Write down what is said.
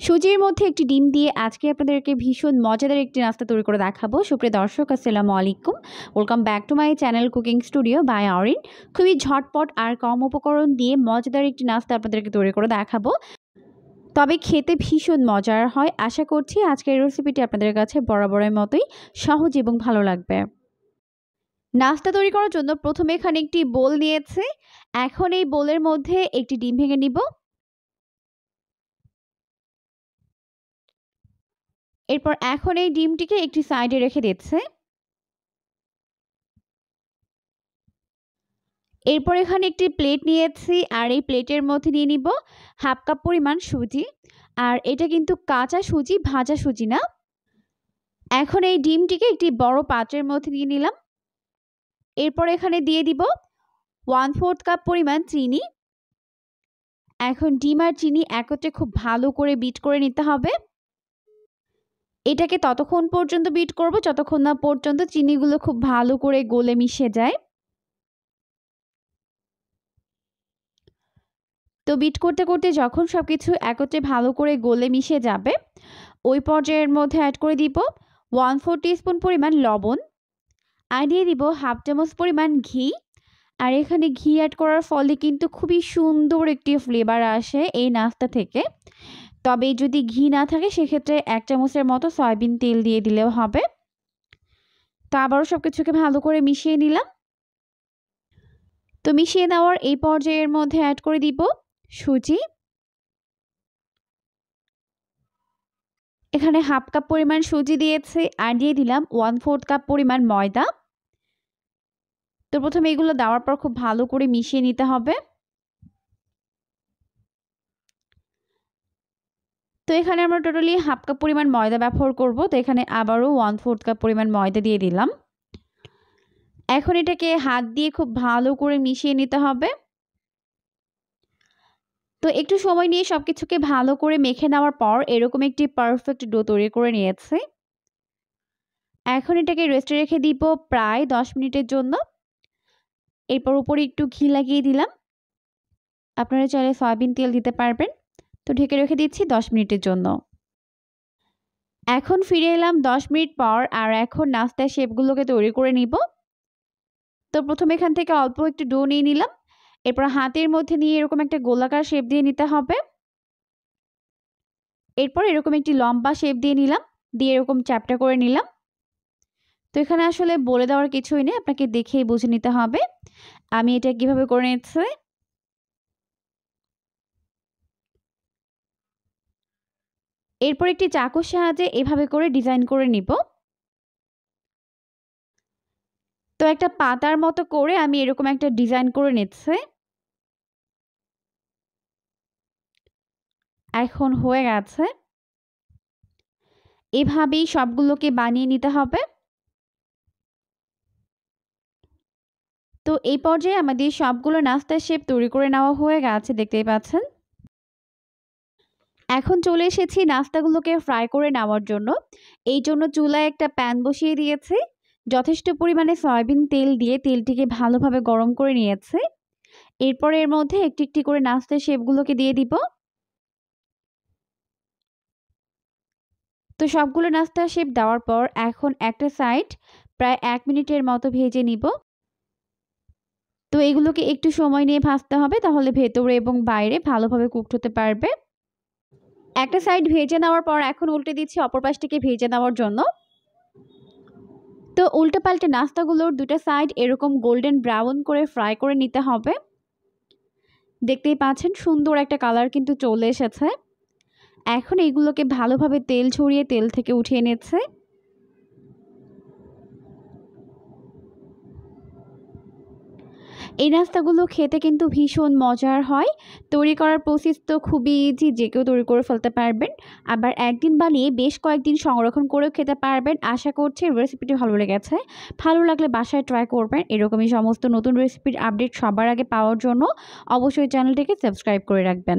সুজির মধ্যে একটি ডিম দিয়ে আজকে আপনাদেরকে ভীষণ মজাদার একটি নাস্তা তৈরি করে দেখাবো। সুপ্রিয় দর্শক, আসসালামু আলাইকুম। Welcome back to my channel cooking studio by Arin. খুবই ঝটপট আর কম উপকরণ দিয়ে মজাদার একটি নাস্তা আপনাদেরকে তৈরি করে দেখাবো, তবে খেতে ভীষণ মজার হয়। আশা করছি আজকের রেসিপিটি আপনাদের কাছে বরাবরের মতোই সহজ এবং ভালো লাগবে। নাস্তা তৈরি করার জন্য প্রথমে এখানে একটি বোল নিয়েছি। এখন এই বোলের মধ্যে একটি ডিম ভেঙে নিব। এরপর এখন এই ডিমটিকে একটি সাইডে রেখে দিচ্ছে। এরপর এখানে একটি প্লেট নিয়েছি আর এই প্লেটের মধ্যে নিয়ে নিব হাফ কাপ পরিমাণ সুজি। আর এটা কিন্তু কাঁচা সুজি, ভাজা সুজি না। এখন এই ডিমটিকে একটি বড় পাত্রের মধ্যে নিয়ে নিলাম। এরপর এখানে দিয়ে দিব 1/4 কাপ পরিমাণ চিনি। এখন ডিম আর চিনি একত্রে খুব ভালো করে বিট করে নিতে হবে। এটাকে ততক্ষণ পর্যন্ত বিট করব যতক্ষণ না পর্যন্ত চিনিগুলো খুব ভালো করে গলে মিশে যায়। তো বিট করতে করতে যখন সবকিছু একত্রে ভালো করে গলে মিশে যাবে, ওই পর্যায়ের মধ্যে অ্যাড করে দিব 1/4 টিস্পুন পরিমাণ লবণ, আর দিয়ে দিব হাফ চামচ পরিমাণ ঘি। আর এখানে ঘি অ্যাড করার ফলে কিন্তু খুবই সুন্দর একটি ফ্লেভার আসে এই নাস্তা থেকে। তবে যদি ঘি না থাকে সেক্ষেত্রে 1 চামচের মতো সয়াবিন তেল দিয়ে দিলেও হবে। তো আবারও সব কিছুকে ভালো করে মিশিয়ে নিলাম। তো মিশিয়ে নেওয়ার এই পর্যায়ের মধ্যে অ্যাড করে দিব সুজি। এখানে হাফ কাপ পরিমাণ সুজি দিয়েছি আর দিয়ে দিলাম 1/4 কাপ পরিমাণ ময়দা। তো প্রথমে এগুলো দেওয়ার পর খুব ভালো করে মিশিয়ে নিতে হবে। তো এখানে আমরা টোটালি হাফ কাপ পরিমাণ ময়দা ব্যবহার করব। তো এখানে আবারও 1/4 কাপ পরিমাণ ময়দা দিয়ে দিলাম। এখন এটাকে হাত দিয়ে খুব ভালো করে মিশিয়ে নিতে হবে। তো একটু সময় নিয়ে সবকিছুকে ভালো করে মেখে নেওয়ার পর এরকম একটি পারফেক্ট ডো তৈরি করে নিয়েছি। এখন এটাকে রেস্টে রেখে দিব প্রায় 10 মিনিটের জন্য। এরপর উপরে একটু ঘি লাগিয়ে দিলাম। আপনারা চাইলে সয়াবিন তেল দিতে পারবেন। তো ঢেকে রেখে দিচ্ছি 10 মিনিটের জন্য। এখন ফিরে এলাম 10 মিনিট পর, আর এখন নাস্তার শেপগুলোকে তৈরি করে নিব। তো প্রথমে এখান থেকে অল্প একটু ডো নিয়ে নিলাম। এরপর হাতের মধ্যে নিয়ে এরকম একটা গোলাকার শেপ দিয়ে নিতে হবে। এরপর এরকম একটি লম্বা শেপ দিয়ে নিলাম, দিয়ে এরকম চ্যাপটা করে নিলাম। তো এখানে আসলে বলে দেওয়ার কিছুই নেই, আপনাকে দেখেই বুঝে নিতে হবে আমি এটা কিভাবে করে নিচ্ছি। এরপর একটি চাকুর সাহায্যে এভাবে করে ডিজাইন করে নিব। তো একটা পাতার মতো করে আমি এরকম একটা ডিজাইন করে নিচ্ছি। এখন হয়ে গেছে। এভাবেই সবগুলোকে বানিয়ে নিতে হবে। তো এই পর্যায়ে আমাদের সবগুলো নাস্তার শেপ তৈরি করে নেওয়া হয়ে গেছে, দেখতেই পাচ্ছেন। এখন চলে এসেছি নাস্তাগুলোকে ফ্রাই করে নেওয়ার জন্য। এই জন্য চুলায় একটা প্যান বসিয়ে দিয়েছি। যথেষ্ট পরিমাণে সয়াবিন তেল দিয়ে তেলটিকে ভালোভাবে গরম করে নিয়েছি। এরপর এর মধ্যে একটি একটি করে নাস্তার শেপগুলোকে দিয়ে দিব। তো সবগুলো নাস্তার শেপ দেওয়ার পর এখন একটা সাইড প্রায় 1 মিনিটের মতো ভেজে নিব। তো এগুলোকে একটু সময় নিয়ে ভাজতে হবে, তাহলে ভেতরে এবং বাইরে ভালোভাবে কুকড হতে পারবে। একটা সাইড ভেজে নেওয়ার পর এখন উল্টে দিচ্ছি অপর পাশটিকে ভেজে নেওয়ার জন্য। তো উল্টে পাল্টে নাস্তাগুলোর দুটো সাইড এরকম গোল্ডেন ব্রাউন করে ফ্রাই করে নিতে হবে। দেখতেই পাচ্ছেন সুন্দর একটা কালার কিন্তু চলে এসেছে। এখন এইগুলোকে ভালোভাবে তেল ছড়িয়ে তেল থেকে উঠিয়ে নিচ্ছে। এই নাস্তাগুলো খেতে কিন্তু ভীষণ মজার হয়। তৈরি করার প্রসেস তো খুবই ইজি, যে কেউ তৈরি করে ফেলতে পারবেন। আবার একদিন বানিয়ে বেশ কয়েকদিন সংরক্ষণ করেও খেতে পারবেন। আশা করছি রেসিপিটি ভালো লেগেছে। ভালো লাগলে বাসায় ট্রাই করবেন। এরকমই সমস্ত নতুন রেসিপির আপডেট সবার আগে পাওয়ার জন্য অবশ্যই চ্যানেলটিকে সাবস্ক্রাইব করে রাখবেন।